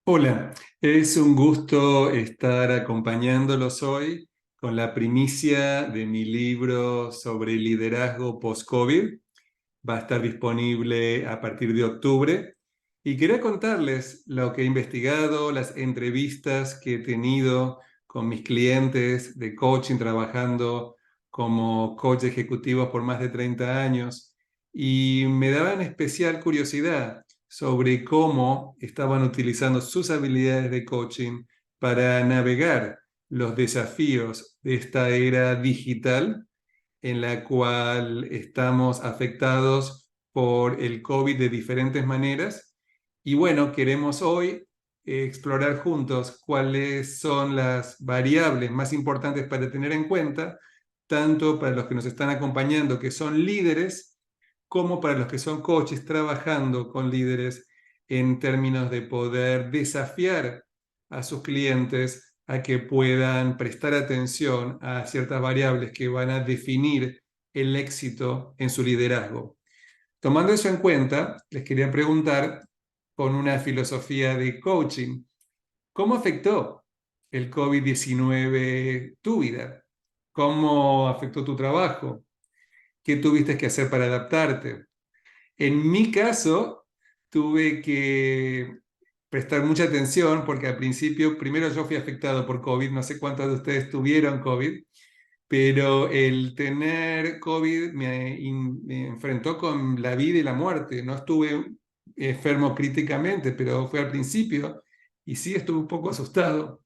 Hola, es un gusto estar acompañándolos hoy con la primicia de mi libro sobre liderazgo post-COVID. Va a estar disponible a partir de octubre y quería contarles lo que he investigado, las entrevistas que he tenido con mis clientes de coaching trabajando como coach ejecutivo por más de 30 años y me daban especial curiosidad sobre cómo estaban utilizando sus habilidades de coaching para navegar los desafíos de esta era digital en la cual estamos afectados por el COVID de diferentes maneras. Y bueno, queremos hoy explorar juntos cuáles son las variables más importantes para tener en cuenta, tanto para los que nos están acompañando, que son líderes, como para los que son coaches trabajando con líderes en términos de poder desafiar a sus clientes a que puedan prestar atención a ciertas variables que van a definir el éxito en su liderazgo. Tomando eso en cuenta, les quería preguntar con una filosofía de coaching, ¿cómo afectó el COVID-19 tu vida? ¿Cómo afectó tu trabajo? ¿Qué tuviste que hacer para adaptarte? En mi caso, tuve que prestar mucha atención porque al principio, primero yo fui afectado por COVID, no sé cuántos de ustedes tuvieron COVID, pero el tener COVID me enfrentó con la vida y la muerte. No estuve enfermo críticamente, pero fue al principio y sí estuve un poco asustado.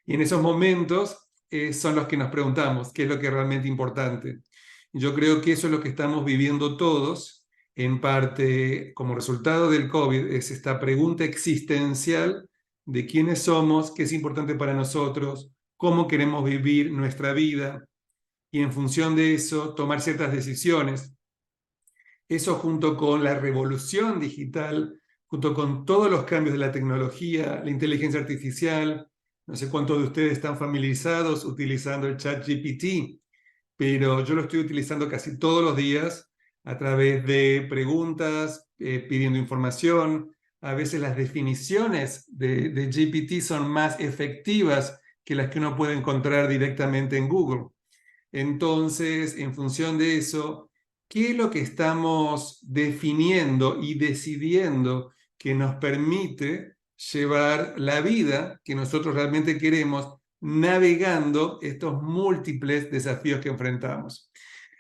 Y en esos momentos son los que nos preguntamos qué es lo que es realmente importante. Yo creo que eso es lo que estamos viviendo todos, en parte como resultado del COVID, es esta pregunta existencial de quiénes somos, qué es importante para nosotros, cómo queremos vivir nuestra vida y en función de eso tomar ciertas decisiones. Eso junto con la revolución digital, junto con todos los cambios de la tecnología, la inteligencia artificial, no sé cuántos de ustedes están familiarizados utilizando el chat GPT, pero yo lo estoy utilizando casi todos los días a través de preguntas, pidiendo información. A veces las definiciones de GPT son más efectivas que las que uno puede encontrar directamente en Google. Entonces, en función de eso, ¿qué es lo que estamos definiendo y decidiendo que nos permite llevar la vida que nosotros realmente queremos navegando estos múltiples desafíos que enfrentamos?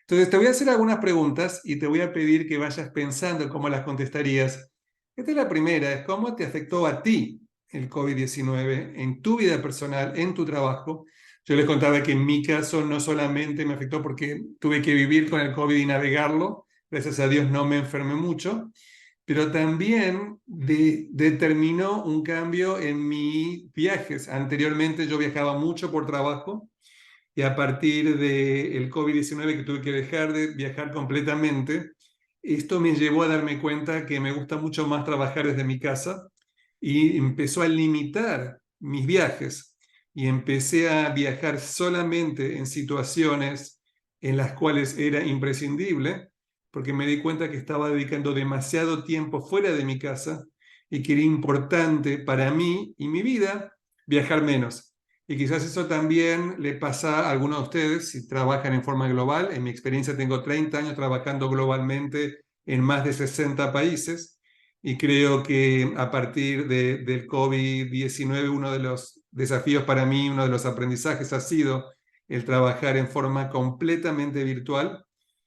Entonces, te voy a hacer algunas preguntas y te voy a pedir que vayas pensando cómo las contestarías. Esta es la primera, es cómo te afectó a ti el COVID-19 en tu vida personal, en tu trabajo. Yo les contaba que en mi caso no solamente me afectó porque tuve que vivir con el COVID y navegarlo, gracias a Dios no me enfermé mucho, pero también determinó un cambio en mis viajes. Anteriormente yo viajaba mucho por trabajo y a partir del COVID-19 que tuve que dejar de viajar completamente, esto me llevó a darme cuenta que me gusta mucho más trabajar desde mi casa y empezó a limitar mis viajes y empecé a viajar solamente en situaciones en las cuales era imprescindible, porque me di cuenta que estaba dedicando demasiado tiempo fuera de mi casa y que era importante para mí y mi vida viajar menos. Y quizás eso también le pasa a algunos de ustedes si trabajan en forma global. En mi experiencia tengo 30 años trabajando globalmente en más de 60 países y creo que a partir del COVID-19 uno de los desafíos para mí, uno de los aprendizajes ha sido el trabajar en forma completamente virtual.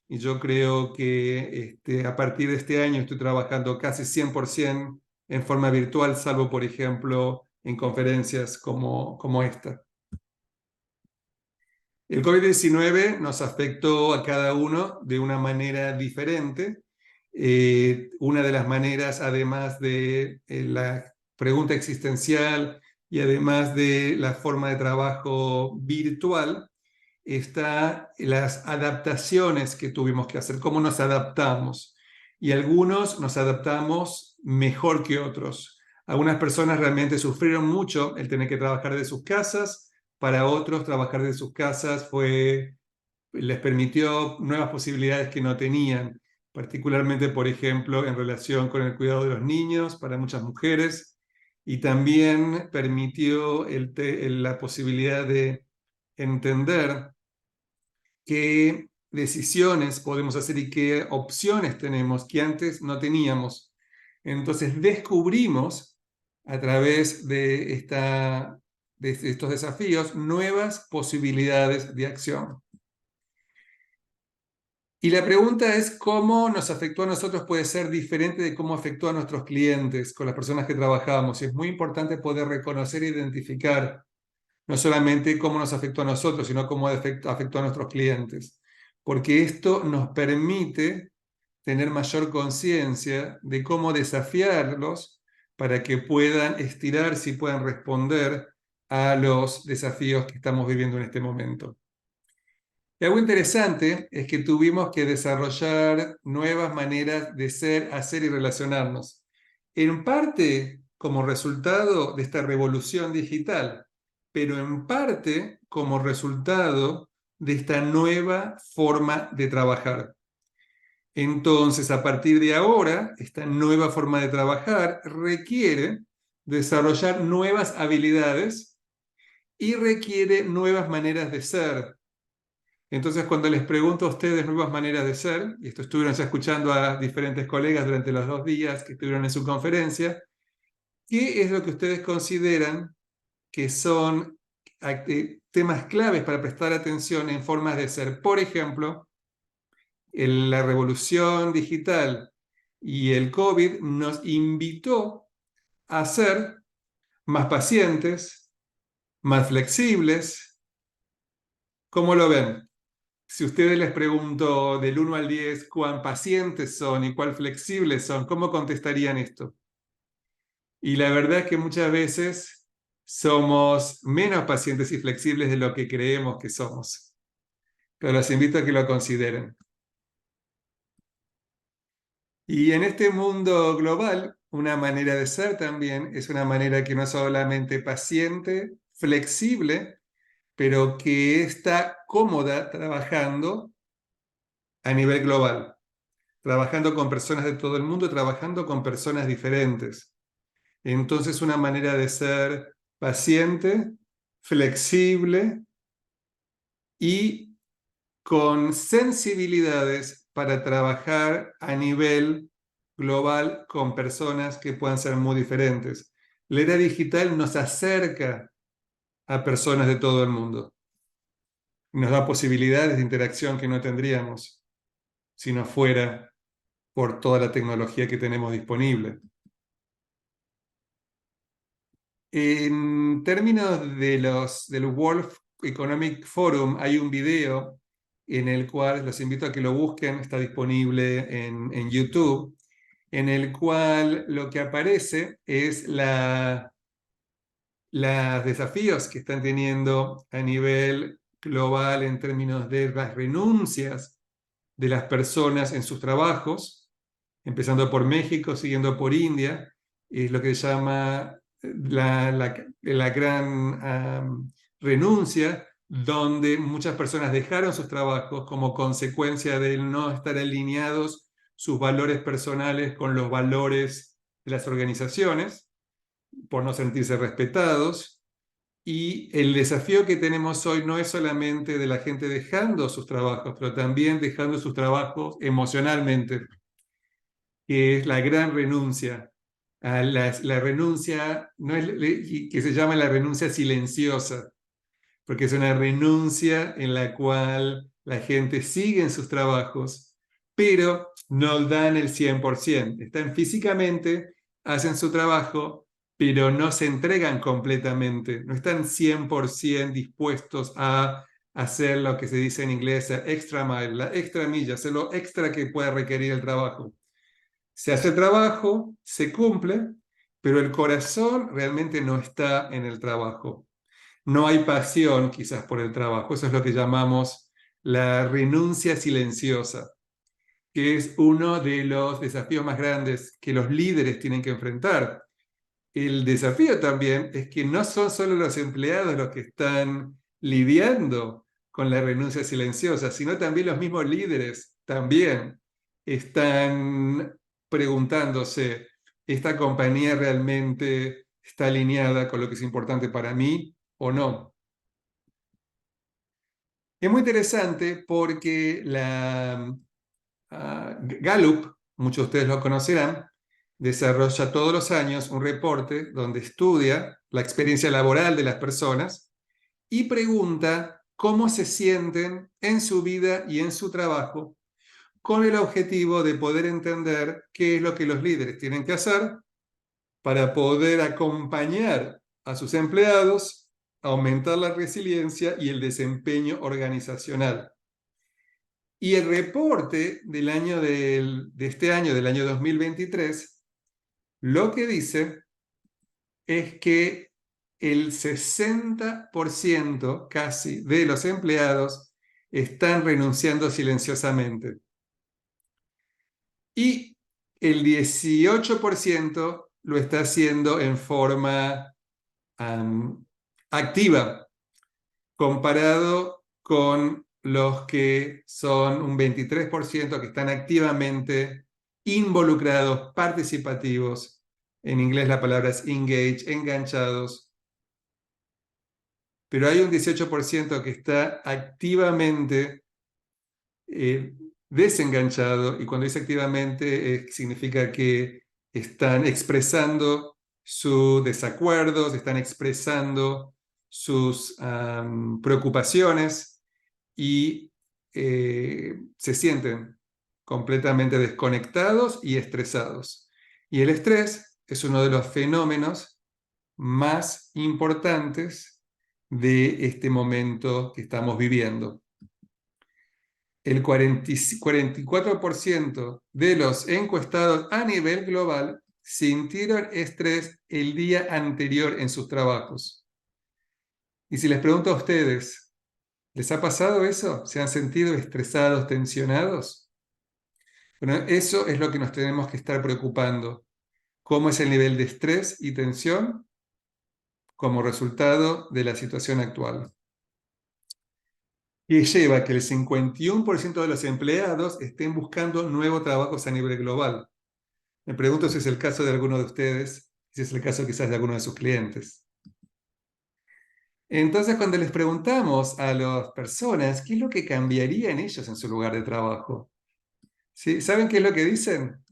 Y yo creo que a partir de este año estoy trabajando casi 100% en forma virtual, salvo por ejemplo en conferencias como esta. El COVID-19 nos afectó a cada uno de una manera diferente. Una de las maneras, además de la pregunta existencial y además de la forma de trabajo virtual, está las adaptaciones que tuvimos que hacer, cómo nos adaptamos. Y algunos nos adaptamos mejor que otros. Algunas personas realmente sufrieron mucho el tener que trabajar de sus casas, para otros trabajar de sus casas les permitió nuevas posibilidades que no tenían, particularmente, por ejemplo, en relación con el cuidado de los niños para muchas mujeres. y también permitió la posibilidad de entender qué decisiones podemos hacer y qué opciones tenemos que antes no teníamos. Entonces descubrimos a través de estos desafíos nuevas posibilidades de acción. Y la pregunta es cómo nos afectó a nosotros puede ser diferente de cómo afectó a nuestros clientes, con las personas que trabajamos. Y es muy importante poder reconocer e identificar no solamente cómo nos afectó a nosotros, sino cómo afectó a nuestros clientes. Porque esto nos permite tener mayor conciencia de cómo desafiarlos para que puedan estirarse y puedan responder a los desafíos que estamos viviendo en este momento. Y algo interesante es que tuvimos que desarrollar nuevas maneras de ser, hacer y relacionarnos. En parte como resultado de esta revolución digital, pero en parte como resultado de esta nueva forma de trabajar. Entonces, a partir de ahora, esta nueva forma de trabajar requiere desarrollar nuevas habilidades y requiere nuevas maneras de ser. Entonces, cuando les pregunto a ustedes nuevas maneras de ser, y esto estuvieron ya escuchando a diferentes colegas durante los 2 días que estuvieron en su conferencia, ¿qué es lo que ustedes consideran que son temas claves para prestar atención en formas de ser? Por ejemplo, la revolución digital y el COVID nos invitó a ser más pacientes, más flexibles. ¿Cómo lo ven? Si ustedes les pregunto del 1 al 10 cuán pacientes son y cuán flexibles son, ¿cómo contestarían esto? Y la verdad es que muchas veces somos menos pacientes y flexibles de lo que creemos que somos. Pero los invito a que lo consideren. Y en este mundo global, una manera de ser también es una manera que no es solamente paciente, flexible, pero que está cómoda trabajando a nivel global, trabajando con personas de todo el mundo, trabajando con personas diferentes. Entonces, una manera de ser paciente, flexible y con sensibilidades para trabajar a nivel global con personas que puedan ser muy diferentes. La era digital nos acerca a personas de todo el mundo. Nos da posibilidades de interacción que no tendríamos si no fuera por toda la tecnología que tenemos disponible. En términos del World Economic Forum, hay un video en el cual los invito a que lo busquen, está disponible en YouTube, en el cual lo que aparece es los desafíos que están teniendo a nivel global en términos de las renuncias de las personas en sus trabajos, empezando por México, siguiendo por India, es lo que se llama la gran renuncia, donde muchas personas dejaron sus trabajos como consecuencia de no estar alineados sus valores personales con los valores de las organizaciones, por no sentirse respetados. Y el desafío que tenemos hoy no es solamente de la gente dejando sus trabajos, pero también dejando sus trabajos emocionalmente, que es la gran renuncia. La renuncia no es, que se llama la renuncia silenciosa, porque es una renuncia en la cual la gente sigue en sus trabajos, pero no dan el 100%. Están físicamente, hacen su trabajo, pero no se entregan completamente, no están 100% dispuestos a hacer lo que se dice en inglés extra mile, la extra milla, hacer lo extra que pueda requerir el trabajo. Se hace el trabajo, se cumple, pero el corazón realmente no está en el trabajo. No hay pasión quizás por el trabajo. Eso es lo que llamamos la renuncia silenciosa, que es uno de los desafíos más grandes que los líderes tienen que enfrentar. El desafío también es que no son solo los empleados los que están lidiando con la renuncia silenciosa, sino también los mismos líderes también están preguntándose, ¿esta compañía realmente está alineada con lo que es importante para mí o no. Es muy interesante porque Gallup, muchos de ustedes lo conocerán, desarrolla todos los años un reporte donde estudia la experiencia laboral de las personas y pregunta cómo se sienten en su vida y en su trabajo, con el objetivo de poder entender qué es lo que los líderes tienen que hacer para poder acompañar a sus empleados, aumentar la resiliencia y el desempeño organizacional. Y el reporte de este año, del año 2023, lo que dice es que el 60% casi de los empleados están renunciando silenciosamente. Y el 18% lo está haciendo en forma activa, comparado con los que son un 23% que están activamente involucrados, participativos. En inglés la palabra es engage, enganchados. Pero hay un 18% que está activamente desenganchado, y cuando dice activamente significa que están expresando sus desacuerdos, están expresando sus preocupaciones y se sienten completamente desconectados y estresados. Y el estrés es uno de los fenómenos más importantes de este momento que estamos viviendo. El 44% de los encuestados a nivel global sintieron estrés el día anterior en sus trabajos. Y si les pregunto a ustedes, ¿les ha pasado eso? ¿Se han sentido estresados, tensionados? Bueno, eso es lo que nos tenemos que estar preocupando. ¿Cómo es el nivel de estrés y tensión como resultado de la situación actual? Y lleva a que el 51% de los empleados estén buscando nuevos trabajos a nivel global. Me pregunto si es el caso de alguno de ustedes, si es el caso quizás de alguno de sus clientes. Entonces, cuando les preguntamos a las personas qué es lo que cambiaría en ellos en su lugar de trabajo, ¿sí? ¿Saben qué es lo que dicen?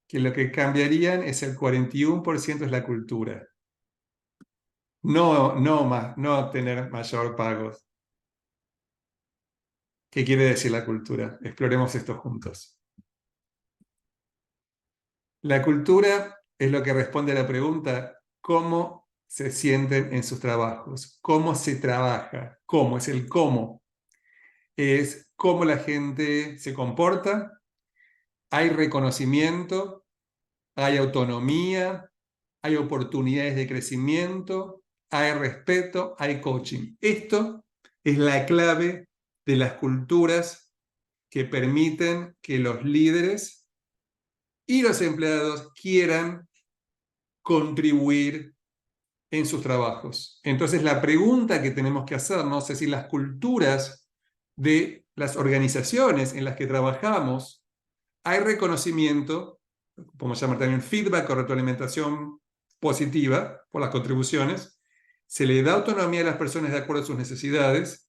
Que lo que cambiarían es el 41% es la cultura. No tener mayor pagos. ¿Qué quiere decir la cultura? Exploremos esto juntos. La cultura es lo que responde a la pregunta, ¿cómo se sienten en sus trabajos? ¿Cómo se trabaja? ¿Cómo? Es el cómo. Es cómo la gente se comporta, hay reconocimiento, hay autonomía, hay oportunidades de crecimiento, hay respeto, hay coaching. Esto es la clave de las culturas que permiten que los líderes y los empleados quieran contribuir en sus trabajos. Entonces, la pregunta que tenemos que hacernos es si las culturas de las organizaciones en las que trabajamos hay reconocimiento, podemos llamar también feedback o retroalimentación positiva por las contribuciones, se le da autonomía a las personas de acuerdo a sus necesidades,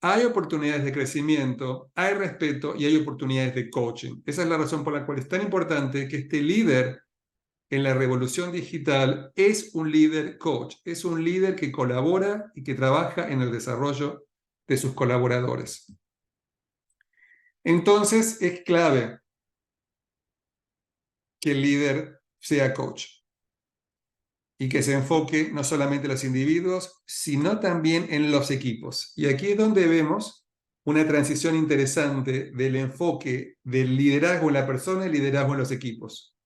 hay oportunidades de crecimiento, hay respeto y hay oportunidades de coaching. Esa es la razón por la cual es tan importante que este líder en la revolución digital es un líder coach, es un líder que colabora y que trabaja en el desarrollo de sus colaboradores. Entonces es clave que el líder sea coach y que se enfoque no solamente en los individuos, sino también en los equipos. Y aquí es donde vemos una transición interesante del enfoque del liderazgo en la persona y liderazgo en los equipos.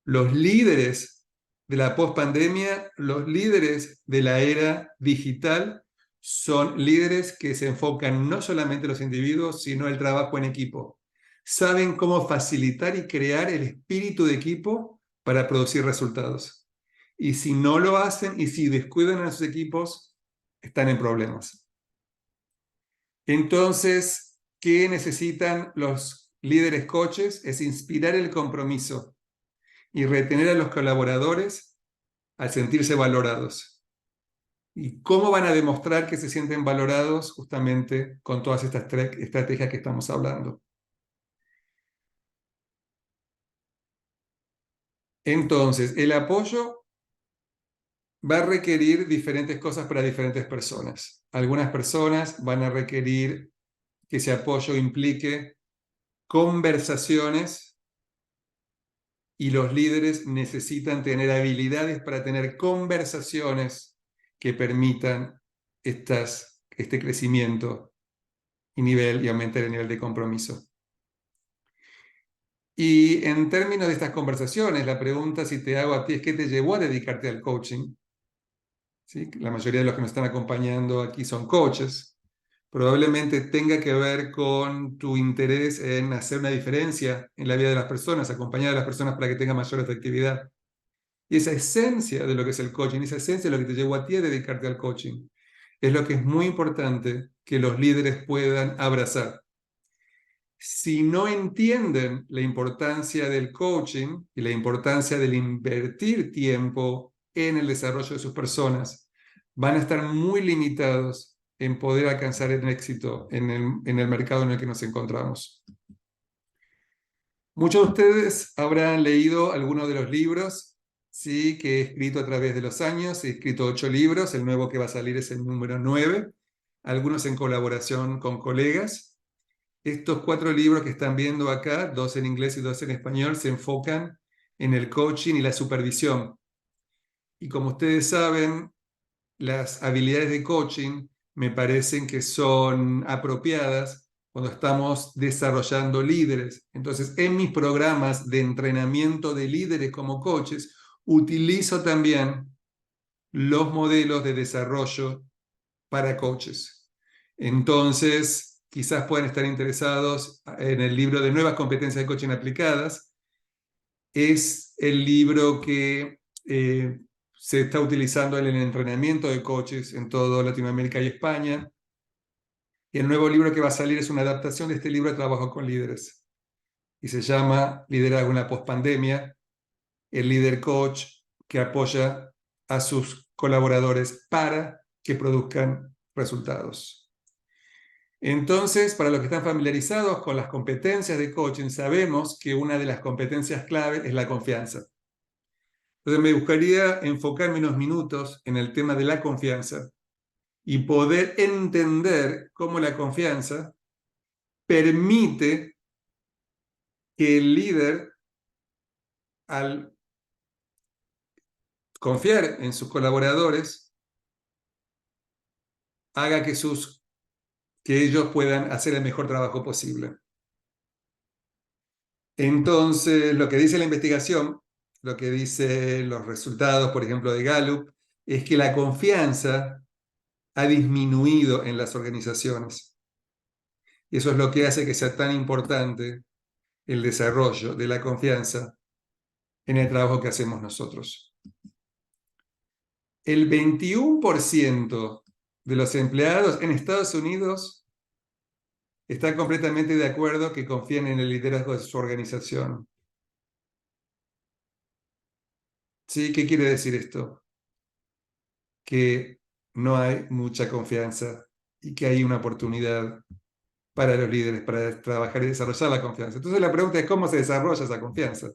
Los líderes de la pospandemia, los líderes de la era digital, son líderes que se enfocan no solamente en los individuos, sino en el trabajo en equipo. Saben cómo facilitar y crear el espíritu de equipo para producir resultados. Y si no lo hacen y si descuidan a sus equipos, están en problemas. Entonces, ¿qué necesitan los líderes coaches? Es inspirar el compromiso y retener a los colaboradores al sentirse valorados. ¿Y cómo van a demostrar que se sienten valorados? Justamente con todas estas estrategias que estamos hablando. Entonces, el apoyo va a requerir diferentes cosas para diferentes personas. Algunas personas van a requerir que ese apoyo implique conversaciones y los líderes necesitan tener habilidades para tener conversaciones que permitan este crecimiento y aumentar el nivel de compromiso. Y en términos de estas conversaciones, la pregunta si te hago a ti es ¿qué te llevó a dedicarte al coaching? ¿Sí? La mayoría de los que me están acompañando aquí son coaches. Probablemente tenga que ver con tu interés en hacer una diferencia en la vida de las personas, acompañar a las personas para que tengan mayor efectividad. Y esa esencia de lo que es el coaching, esa esencia de lo que te llevó a ti a dedicarte al coaching, es lo que es muy importante que los líderes puedan abrazar. Si no entienden la importancia del coaching y la importancia del invertir tiempo en el desarrollo de sus personas, van a estar muy limitados en poder alcanzar el éxito en el mercado en el que nos encontramos. Muchos de ustedes habrán leído algunos de los libros, sí, que he escrito a través de los años. He escrito 8 libros, el nuevo que va a salir es el número 9, algunos en colaboración con colegas. Estos 4 libros que están viendo acá, 2 en inglés y 2 en español, se enfocan en el coaching y la supervisión. Y como ustedes saben, las habilidades de coaching me parecen que son apropiadas cuando estamos desarrollando líderes. Entonces, en mis programas de entrenamiento de líderes como coaches, utilizo también los modelos de desarrollo para coaches. Entonces, quizás puedan estar interesados en el libro de Nuevas competencias de coaching aplicadas. Es el libro que se está utilizando en el entrenamiento de coaches en toda Latinoamérica y España. Y el nuevo libro que va a salir es una adaptación de este libro de Trabajo con Líderes. Y se llama Liderazgo en la Postpandemia, el líder coach que apoya a sus colaboradores para que produzcan resultados. Entonces, para los que están familiarizados con las competencias de coaching, sabemos que una de las competencias clave es la confianza. Entonces, me gustaría enfocarme unos minutos en el tema de la confianza y poder entender cómo la confianza permite que el líder, al confiar en sus colaboradores, haga que ellos puedan hacer el mejor trabajo posible. Entonces, lo que dice la investigación, lo que dicen los resultados, por ejemplo, de Gallup, es que la confianza ha disminuido en las organizaciones. Y eso es lo que hace que sea tan importante el desarrollo de la confianza en el trabajo que hacemos nosotros. El 21% de los empleados en Estados Unidos están completamente de acuerdo que confían en el liderazgo de su organización. ¿Sí? ¿Qué quiere decir esto? Que no hay mucha confianza y que hay una oportunidad para los líderes para trabajar y desarrollar la confianza. Entonces la pregunta es ¿cómo se desarrolla esa confianza?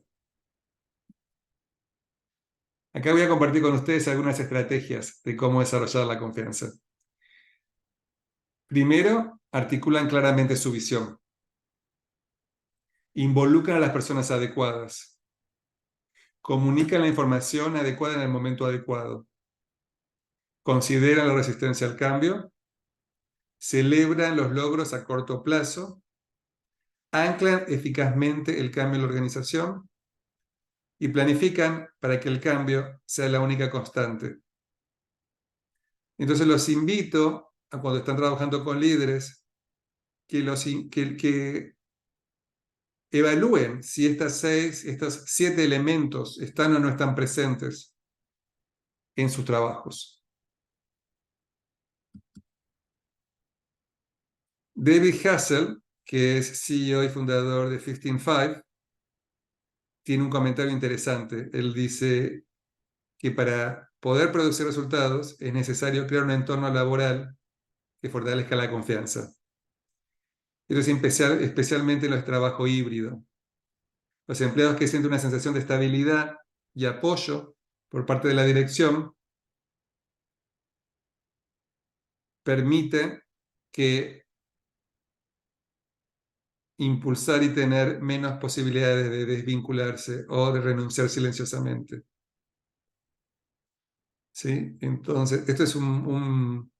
Acá voy a compartir con ustedes algunas estrategias de cómo desarrollar la confianza. Primero, articulan claramente su visión. Involucran a las personas adecuadas. Comunican la información adecuada en el momento adecuado. Consideran la resistencia al cambio. Celebran los logros a corto plazo. Anclan eficazmente el cambio en la organización. Y planifican para que el cambio sea la única constante. Entonces los invito a cuando están trabajando con líderes que evalúen si estos 7 elementos están o no están presentes en sus trabajos. David Hassel, que es CEO y fundador de 15Five, tiene un comentario interesante. Él dice, que para poder producir resultados es necesario crear un entorno laboral que fortalezca la confianza. Esto es especialmente en los trabajos híbridos. Los empleados que sienten una sensación de estabilidad y apoyo por parte de la dirección permiten que impulsar y tener menos posibilidades de desvincularse o de renunciar silenciosamente. ¿Sí? Entonces, esto es un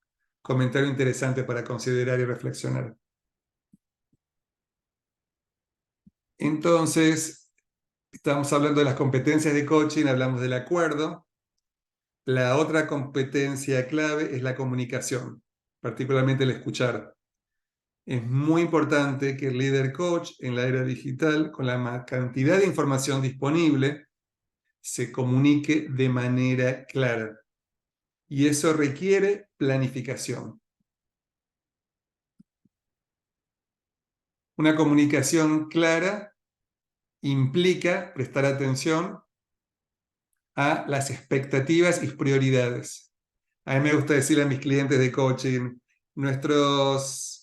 comentario interesante para considerar y reflexionar. Entonces, estamos hablando de las competencias de coaching, hablamos del acuerdo. La otra competencia clave es la comunicación, particularmente el escuchar. Es muy importante que el líder coach en la era digital, con la cantidad de información disponible, se comunique de manera clara. Y eso requiere planificación. Una comunicación clara implica prestar atención a las expectativas y prioridades. A mí me gusta decirle a mis clientes de coaching, nosotros,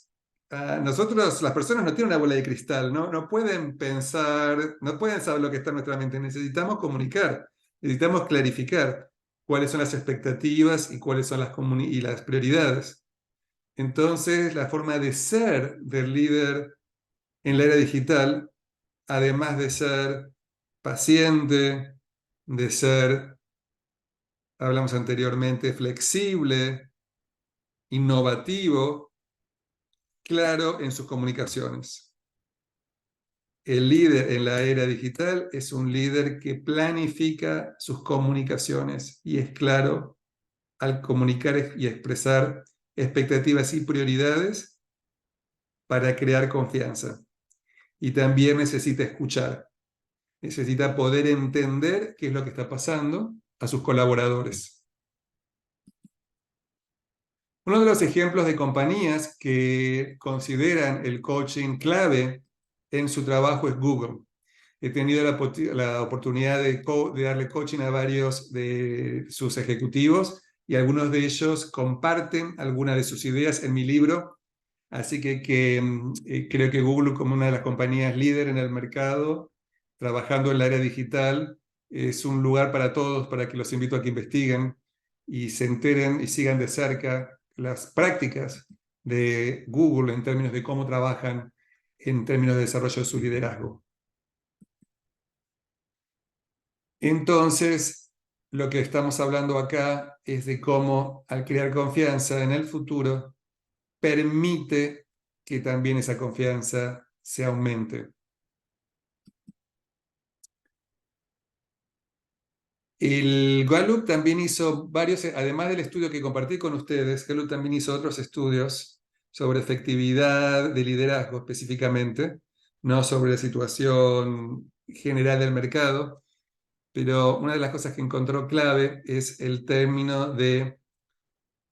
las personas no tienen una bola de cristal, ¿no? No pueden pensar, no pueden saber lo que está en nuestra mente. Necesitamos comunicar, necesitamos clarificar cuáles son las expectativas y cuáles son las prioridades. Entonces, la forma de ser del líder en la era digital, además de ser paciente, de ser, hablamos anteriormente, flexible, innovativo, claro en sus comunicaciones. El líder en la era digital es un líder que planifica sus comunicaciones y es claro al comunicar y expresar expectativas y prioridades para crear confianza. Y también necesita escuchar, necesita poder entender qué es lo que está pasando a sus colaboradores. Uno de los ejemplos de compañías que consideran el coaching clave en su trabajo es Google. He tenido la oportunidad de darle coaching a varios de sus ejecutivos y algunos de ellos comparten algunas de sus ideas en mi libro. Así que creo que Google, como una de las compañías líder en el mercado, trabajando en la área digital, es un lugar para todos, para que los invito a que investiguen y se enteren y sigan de cerca las prácticas de Google en términos de cómo trabajan en términos de desarrollo de su liderazgo. Entonces, lo que estamos hablando acá es de cómo, al crear confianza en el futuro, permite que también esa confianza se aumente. El Gallup también hizo varios, además del estudio que compartí con ustedes, Gallup también hizo otros estudios sobre efectividad de liderazgo específicamente, no sobre la situación general del mercado, pero una de las cosas que encontró clave es el término de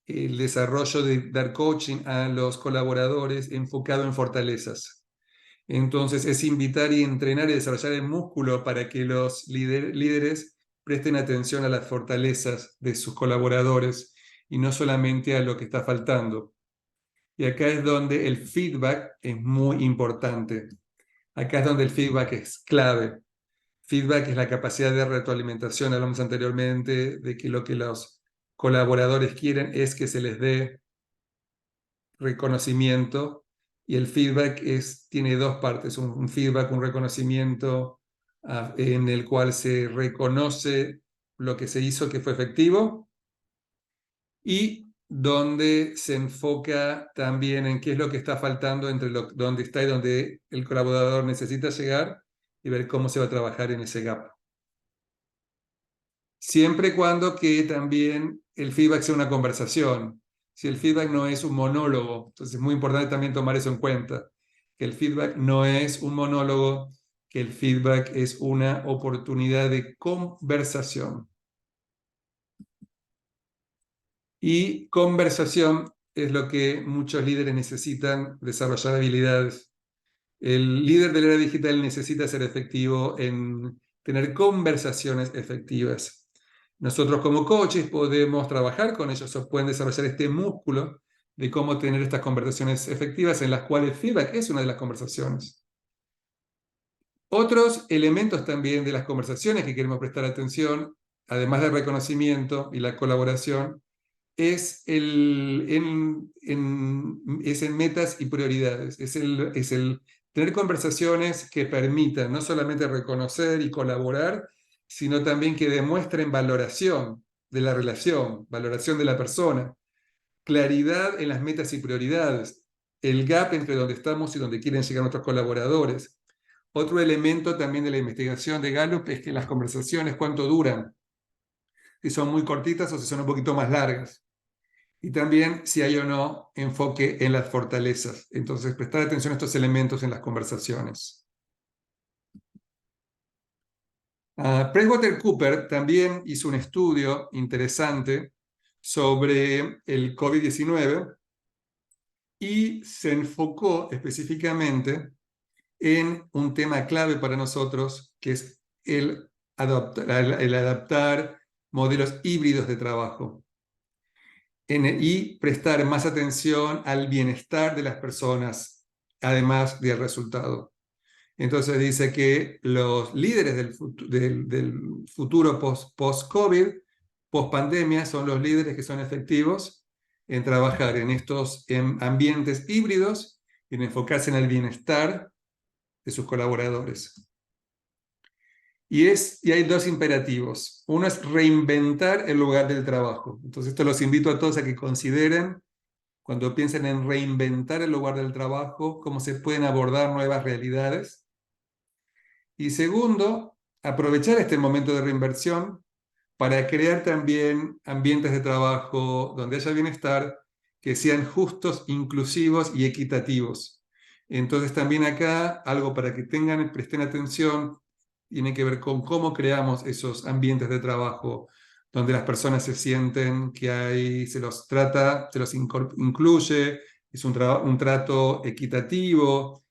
el desarrollo de dar coaching a los colaboradores enfocado en fortalezas. Entonces es invitar y entrenar y desarrollar el músculo para que los líderes presten atención a las fortalezas de sus colaboradores y no solamente a lo que está faltando. Y acá es donde el feedback es muy importante. Acá es donde el feedback es clave. Feedback es la capacidad de retroalimentación. Hablamos anteriormente de que lo que los colaboradores quieren es que se les dé reconocimiento, y el feedback tiene dos partes, un feedback, un reconocimiento en el cual se reconoce lo que se hizo que fue efectivo y donde se enfoca también en qué es lo que está faltando entre donde está y donde el colaborador necesita llegar y ver cómo se va a trabajar en ese gap. Siempre y cuando que también el feedback sea una conversación. Si el feedback no es un monólogo, entonces es muy importante también tomar eso en cuenta, que el feedback no es un monólogo, que el feedback es una oportunidad de conversación. Y conversación es lo que muchos líderes necesitan, desarrollar habilidades. El líder de la era digital necesita ser efectivo en tener conversaciones efectivas. Nosotros como coaches podemos trabajar con ellos o pueden desarrollar este músculo de cómo tener estas conversaciones efectivas en las cuales el feedback es una de las conversaciones. Otros elementos también de las conversaciones que queremos prestar atención, además del reconocimiento y la colaboración, es, es en metas y prioridades. Es el tener conversaciones que permitan no solamente reconocer y colaborar, sino también que demuestren valoración de la relación, valoración de la persona, claridad en las metas y prioridades, el gap entre donde estamos y donde quieren llegar nuestros colaboradores. Otro elemento también de la investigación de Gallup es que las conversaciones, cuánto duran, si son muy cortitas o si son un poquito más largas. Y también si hay o no enfoque en las fortalezas. Entonces, prestar atención a estos elementos en las conversaciones. PricewaterhouseCoopers también hizo un estudio interesante sobre el COVID-19 y se enfocó específicamente en un tema clave para nosotros, que es el adaptar modelos híbridos de trabajo y prestar más atención al bienestar de las personas, además del resultado. Entonces dice que los líderes del futuro post-COVID, post-pandemia, son los líderes que son efectivos en trabajar en estos ambientes híbridos y en enfocarse en el bienestar de sus colaboradores. Y hay dos imperativos. Uno es reinventar el lugar del trabajo. Entonces, esto los invito a todos a que consideren, cuando piensen en reinventar el lugar del trabajo, cómo se pueden abordar nuevas realidades. Y segundo, aprovechar este momento de reinversión para crear también ambientes de trabajo donde haya bienestar, que sean justos, inclusivos y equitativos. Entonces también acá algo para que presten atención, tiene que ver con cómo creamos esos ambientes de trabajo donde las personas se sienten que se los trata, se los incluye, es un trato equitativo,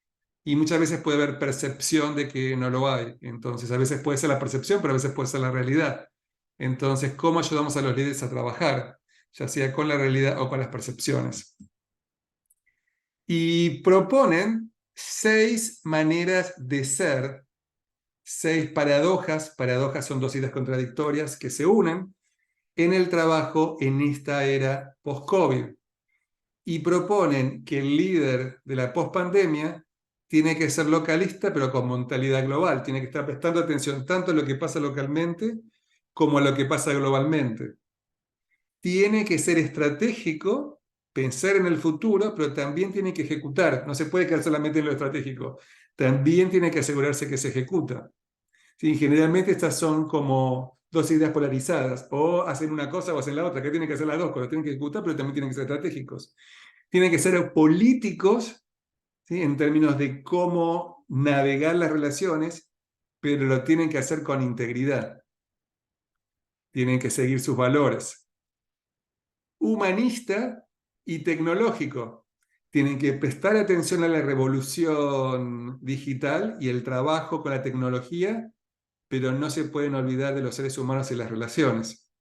y muchas veces puede haber percepción de que no lo hay. Entonces, a veces puede ser la percepción, pero a veces puede ser la realidad. Entonces, ¿cómo ayudamos a los líderes a trabajar? Ya sea con la realidad o con las percepciones. Y proponen 6 maneras de ser, 6 paradojas. Paradojas son dos ideas contradictorias que se unen en el trabajo en esta era post-COVID. Y proponen que el líder de la post-pandemia tiene que ser localista, pero con mentalidad global. Tiene que estar prestando atención tanto a lo que pasa localmente como a lo que pasa globalmente. Tiene que ser estratégico, pensar en el futuro, pero también tiene que ejecutar. No se puede quedar solamente en lo estratégico. También tiene que asegurarse que se ejecuta. Sí, generalmente estas son como dos ideas polarizadas. O hacen una cosa o hacen la otra. Que tienen que hacer las dos cosas. Tienen que ejecutar, pero también tienen que ser estratégicos. Tienen que ser políticos, ¿sí? En términos de cómo navegar las relaciones, pero lo tienen que hacer con integridad. Tienen que seguir sus valores. Humanista y tecnológico. Tienen que prestar atención a la revolución digital y el trabajo con la tecnología, pero no se pueden olvidar de los seres humanos y las relaciones.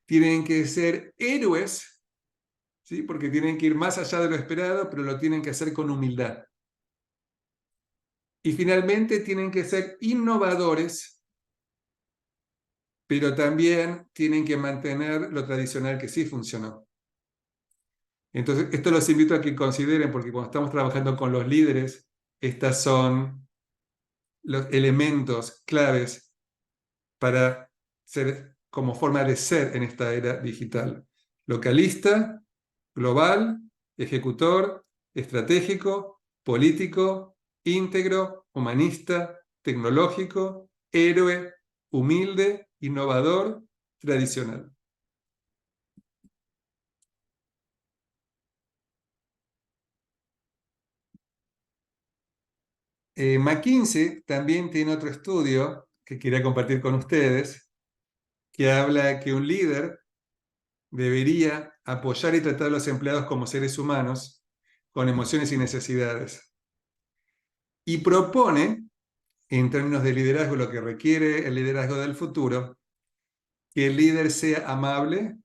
Tienen que ser héroes, ¿sí? Porque tienen que ir más allá de lo esperado, pero lo tienen que hacer con humildad. Y finalmente tienen que ser innovadores, pero también tienen que mantener lo tradicional que sí funcionó. Entonces, esto los invito a que consideren, porque cuando estamos trabajando con los líderes, estos son los elementos claves para ser como forma de ser en esta era digital. Localista, global, ejecutor, estratégico, político, íntegro, humanista, tecnológico, héroe, humilde, innovador, tradicional. McKinsey también tiene otro estudio que quería compartir con ustedes, que habla que un líder debería apoyar y tratar a los empleados como seres humanos con emociones y necesidades. Y propone, en términos de liderazgo, lo que requiere el liderazgo del futuro, que el líder sea amable,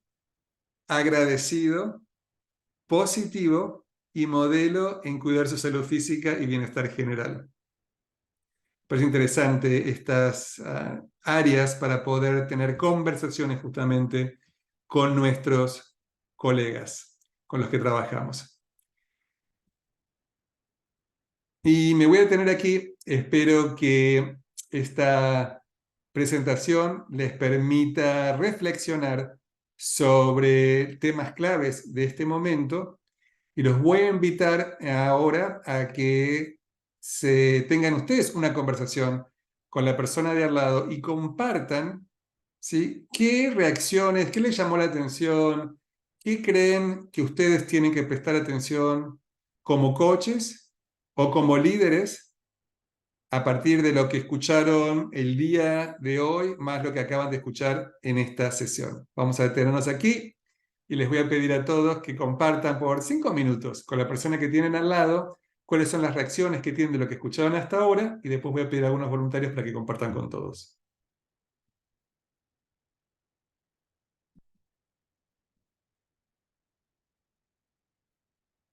agradecido, positivo y modelo en cuidar su salud física y bienestar general. Parece interesante estas áreas para poder tener conversaciones justamente con nuestros colegas con los que trabajamos. Y me voy a detener aquí. Espero que esta presentación les permita reflexionar sobre temas claves de este momento y los voy a invitar ahora a que se tengan ustedes una conversación con la persona de al lado y compartan, ¿sí?, qué reacciones, qué les llamó la atención, qué creen que ustedes tienen que prestar atención como coaches o como líderes a partir de lo que escucharon el día de hoy, más lo que acaban de escuchar en esta sesión. Vamos a detenernos aquí y les voy a pedir a todos que compartan por 5 minutos con la persona que tienen al lado cuáles son las reacciones que tienen de lo que escucharon hasta ahora y después voy a pedir a algunos voluntarios para que compartan con todos.